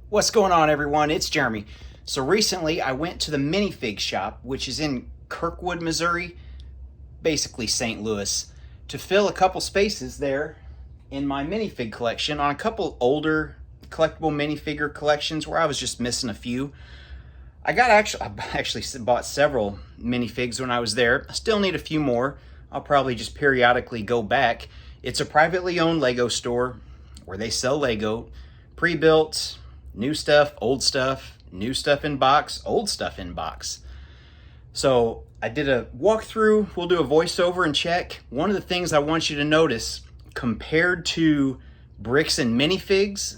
What's going on, everyone? It's Jeremy. So recently I went to the Minifig Shop, which is in Kirkwood, Missouri, basically St. Louis, to fill a couple spaces there in my minifig collection on a couple older collectible minifigure collections where I was just missing a few. I actually bought several minifigs when I was there. I still need a few more. I'll probably just periodically go back. It's a privately owned Lego store where they sell Lego, pre-built, new stuff, old stuff, new stuff in box, old stuff in box. So I did a walkthrough. We'll do a voiceover and check. One of the things I want you to notice, compared to bricks and minifigs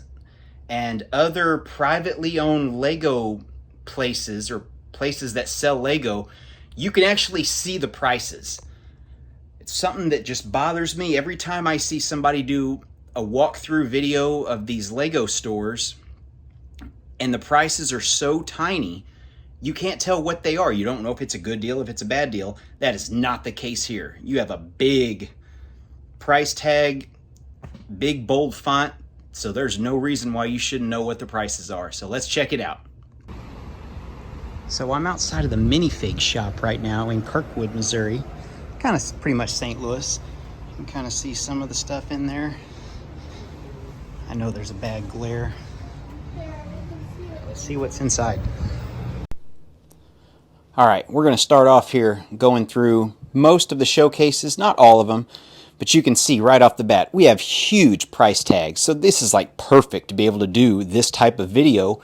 and other privately owned Lego places or places that sell Lego, you can actually see the prices. It's something that just bothers me every time I see somebody do a walkthrough video of these Lego stores and the prices are so tiny, you can't tell what they are. You don't know if it's a good deal, if it's a bad deal. That is not the case here. You have a big price tag, big bold font, so there's no reason why you shouldn't know what the prices are. So let's check it out. So I'm outside of the Minifig Shop right now in Kirkwood, Missouri. Kind of pretty much St. Louis. You can kind of see some of the stuff in there. I know there's a bad glare. Let's see what's inside. All right, we're going to start off here going through most of the showcases, not all of them, but you can see right off the bat, we have huge price tags. So this is like perfect to be able to do this type of video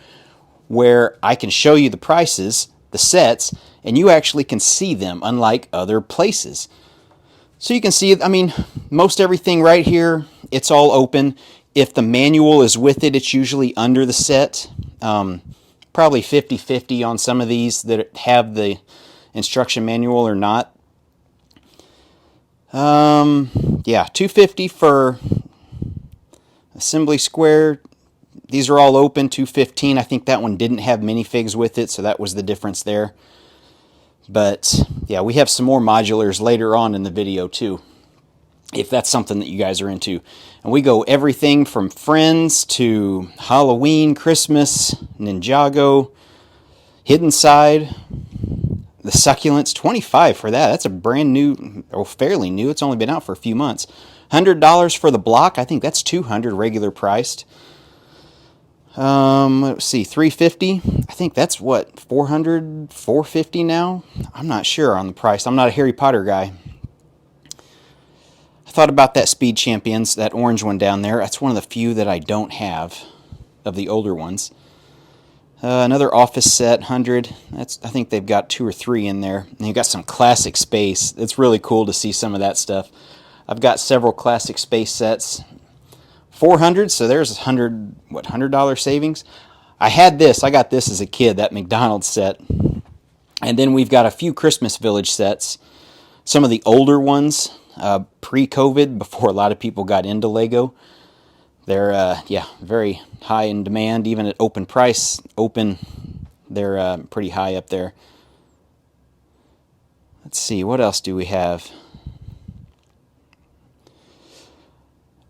where I can show you the prices, the sets, and you actually can see them, unlike other places. So you can see, I mean, most everything right here, it's all open. If the manual is with it, it's usually under the set. Probably 50-50 on some of these that have the instruction manual or not. Yeah, $250 for assembly square. These are all open, $215. I think that one didn't have minifigs with it, so that was the difference there. But yeah, we have some more modulars later on in the video too, if that's something that you guys are into. And we go everything from Friends to Halloween, Christmas, Ninjago, Hidden Side, the Succulents, $25 for that. That's a brand new, or fairly new. It's only been out for a few months. $100 for the block. I think that's $200 regular priced. Let's see, $350. I think that's what, $400, $450 now? I'm not sure on the price. I'm not a Harry Potter guy. Thought about that Speed Champions, that orange one down there. That's one of the few that I don't have of the older ones. Another office set, 100. I think they've got 2 or 3 in there. And you've got some classic space. It's really cool to see some of that stuff. I've got several classic space sets. 400, so there's $100 savings. I got this as a kid, that McDonald's set. And then we've got a few Christmas Village sets. Some of the older ones, pre-COVID, before a lot of people got into Lego. They're, yeah, very high in demand, even at open price. They're pretty high up there. Let's see, what else do we have?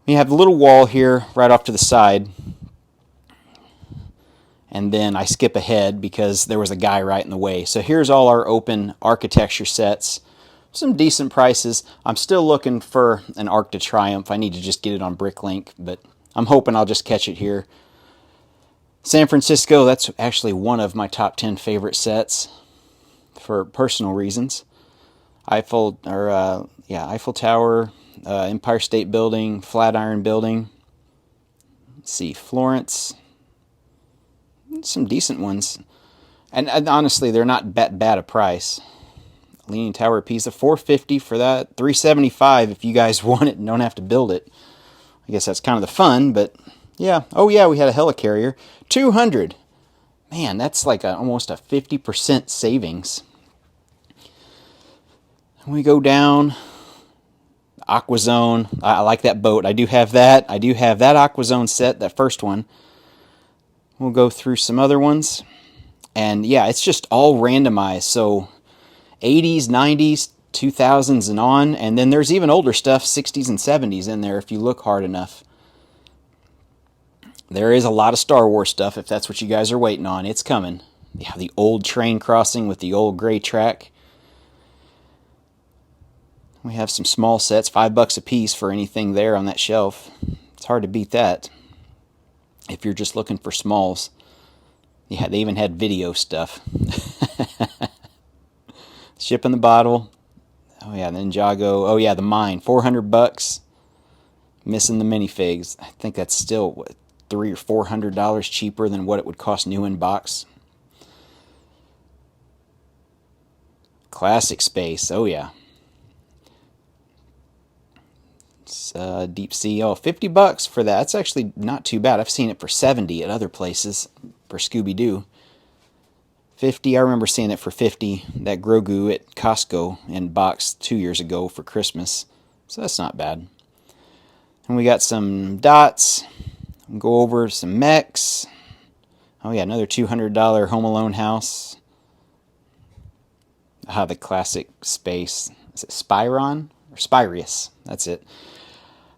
We have the little wall here right off to the side. And then I skip ahead because there was a guy right in the way. So here's all our open architecture sets. Some decent prices. I'm still looking for an Arc to Triumph. I need to just get it on Bricklink, but I'm hoping I'll just catch it here. San Francisco, that's actually one of my top 10 favorite sets for personal reasons. Eiffel Tower, Empire State Building, Flatiron Building. Let's see, Florence. Some decent ones. And honestly, they're not bad a price. Leaning Tower of Pisa, $450 for that. $375 if you guys want it and don't have to build it. I guess that's kind of the fun, but yeah. Oh yeah, we had a helicarrier. $200. Man, that's like almost a 50% savings. We go down. Aquazone. I like that boat. I do have that. I do have that Aquazone set, that first one. We'll go through some other ones. And yeah, it's just all randomized. So 80s, 90s, 2000s and on. And then there's even older stuff, 60s and 70s in there if you look hard enough. There is a lot of Star Wars stuff if that's what you guys are waiting on. It's coming. Yeah, the old train crossing with the old gray track. We have some small sets, $5 a piece for anything there on that shelf. It's hard to beat that if you're just looking for smalls. Yeah, they even had video stuff. Ship in the bottle. Oh yeah, the Ninjago. Oh yeah, the mine. $400. Missing the minifigs. I think that's still what, $300 or $400 cheaper than what it would cost new in box. Classic Space. Oh yeah. It's, Deep Sea. Oh, $50 for that. That's actually not too bad. I've seen it for $70 at other places for Scooby-Doo. $50. I remember seeing it for $50. That Grogu at Costco in box 2 years ago for Christmas. So that's not bad. And we got some dots. We'll go over some mechs. Oh yeah, another $200 Home Alone house. Ah, the classic Space. Is it Spyron? Or Spyrius? That's it.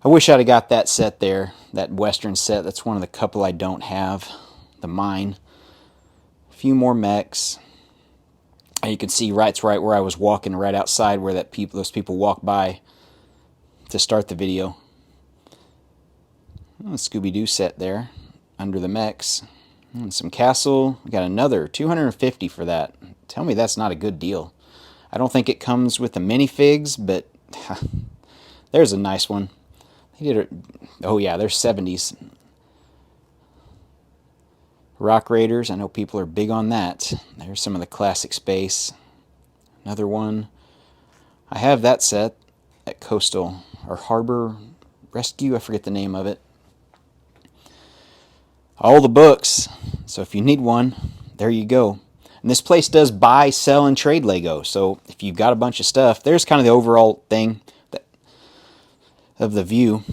I wish I'd have got that set there. That Western set. That's one of the couple I don't have. The mine. A few more mechs. And you can see right where I was walking, right outside where those people walk by to start the video. Oh, Scooby-Doo set there under the mechs. And some castle. We got another $250 for that. Tell me that's not a good deal. I don't think it comes with the minifigs, but there's a nice one. They did it. Oh yeah, they're 70s. Rock Raiders. I know people are big on that. There's some of the classic Space. Another one. I have that set at Coastal or Harbor Rescue. I forget the name of it. All the books. So if you need one, there you go. And this place does buy, sell, and trade Lego. So if you've got a bunch of stuff, there's kind of the overall thing of the view.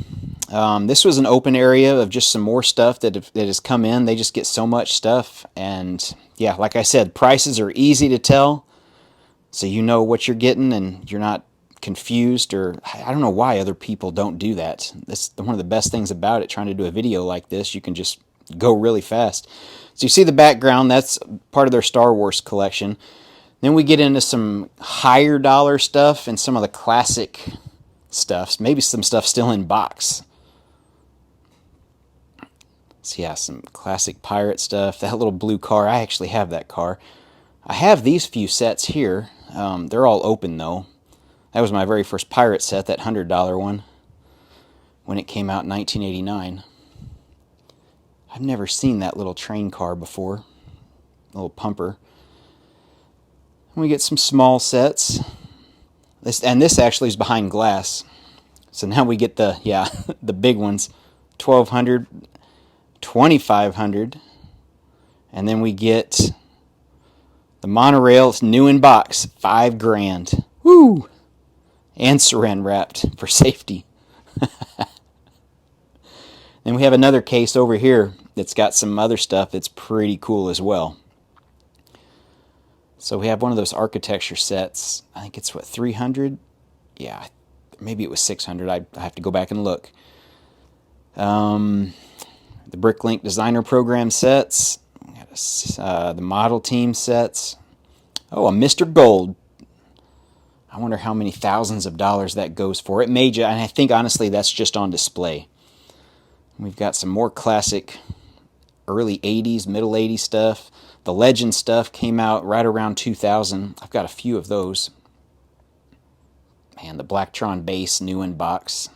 This was an open area of just some more stuff that has come in. They just get so much stuff. And yeah, like I said, prices are easy to tell. So you know what you're getting and you're not confused, or I don't know why other people don't do that. That's one of the best things about it, trying to do a video like this. You can just go really fast. So you see the background, that's part of their Star Wars collection. Then we get into some higher dollar stuff and some of the classic stuff. Maybe some stuff still in box. So yeah, some classic pirate stuff. That little blue car, I actually have that car. I have these few sets here. They're all open though. That was my very first pirate set, that $100 one, when it came out in 1989. I've never seen that little train car before. Little pumper. And we get some small sets. This actually is behind glass. So now we get the the big ones. $1,200, $2,500. And then we get the monorail. It's new in box. $5,000. Woo! And saran wrapped for safety. Then we have another case over here that's got some other stuff that's pretty cool as well. So we have one of those architecture sets. I think it's what, 300? Yeah, maybe it was 600. I have to go back and look. The Bricklink Designer Program sets. We got the Model Team sets. Oh, a Mr. Gold. I wonder how many thousands of dollars that goes for. It may, and I think honestly that's just on display. We've got some more classic early 80s, middle 80s stuff. The Legend stuff came out right around 2000. I've got a few of those. Man, the Blacktron base, new in box,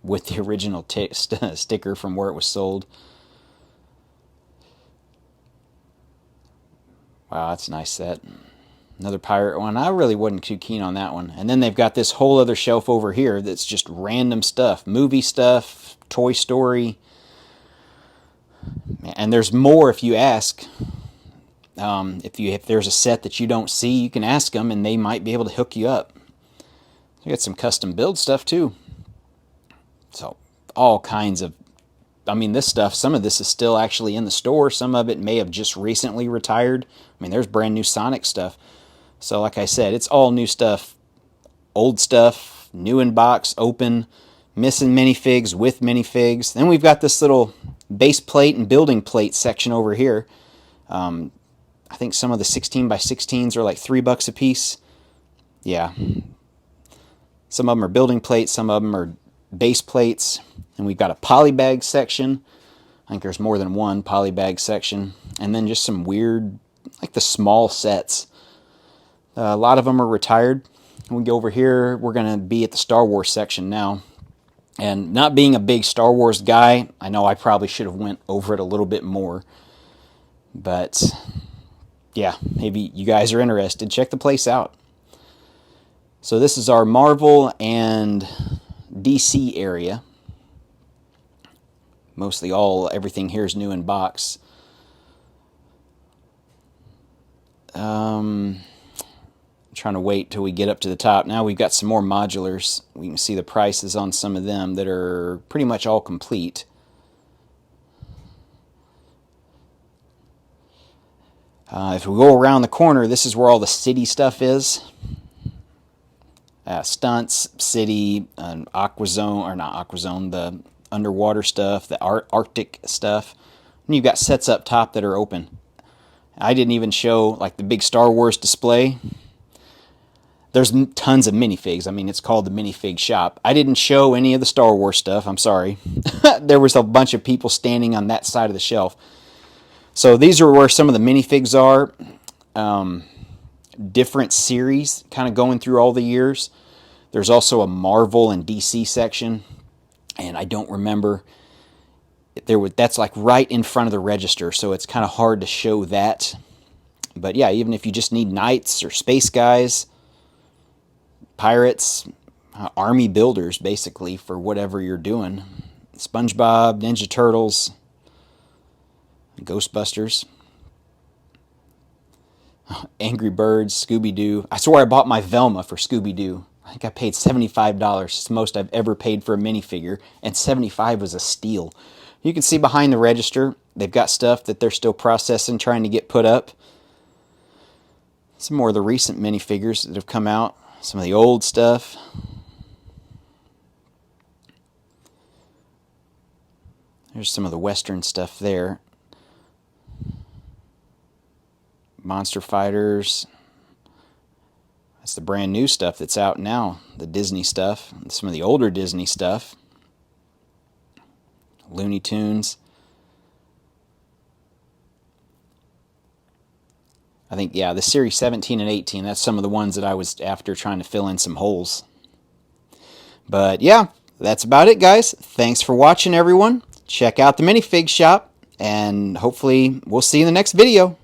with the original sticker from where it was sold. Wow, that's a nice set. Another pirate one. I really wasn't too keen on that one. And then they've got this whole other shelf over here that's just random stuff. Movie stuff, Toy Story. And there's more if you ask. If there's a set that you don't see, you can ask them and they might be able to hook you up. You got some custom build stuff too. So all kinds of, I mean, this stuff, some of this is still actually in the store. Some of it may have just recently retired. I mean, there's brand new Sonic stuff. So like I said, it's all new stuff. Old stuff, new in box, open, missing minifigs with minifigs. Then we've got this little base plate and building plate section over here. I think some of the 16 by 16s are like $3 a piece. Yeah. Some of them are building plates, some of them are base plates. And we've got a polybag section. I think there's more than one polybag section. And then just some weird, like the small sets. A lot of them are retired. We go over here, we're going to be at the Star Wars section now. And not being a big Star Wars guy, I know I probably should have went over it a little bit more. But yeah, maybe you guys are interested. Check the place out. So this is our Marvel and DC area. Mostly everything here is new in box. I'm trying to wait till we get up to the top. Now we've got some more modulars. We can see the prices on some of them that are pretty much all complete. If we go around the corner, this is where all the city stuff is. Stunts, city, Aquazone, or not Aquazone, the underwater stuff, the Arctic stuff. And you've got sets up top that are open. I didn't even show like the big Star Wars display. There's tons of minifigs. I mean, it's called the Minifig Shop. I didn't show any of the Star Wars stuff. I'm sorry. There was a bunch of people standing on that side of the shelf. So these are where some of the minifigs are. Different series kind of going through all the years. There's also a Marvel and DC section. And I don't remember. That's like right in front of the register. So it's kind of hard to show that. But yeah, even if you just need knights or space guys, pirates, army builders, basically, for whatever you're doing. SpongeBob, Ninja Turtles, Ghostbusters, Angry Birds, Scooby-Doo. I swear I bought my Velma for Scooby-Doo. I think I paid $75. It's the most I've ever paid for a minifigure, and $75 was a steal. You can see behind the register, they've got stuff that they're still processing, trying to get put up. Some more of the recent minifigures that have come out. Some of the old stuff. There's some of the Western stuff there. Monster Fighters. That's the brand new stuff that's out now. The Disney stuff. Some of the older Disney stuff. Looney Tunes. I think, yeah, the Series 17 and 18, that's some of the ones that I was after, trying to fill in some holes. But yeah, that's about it, guys. Thanks for watching, everyone. Check out the Minifig Shop, and hopefully we'll see you in the next video.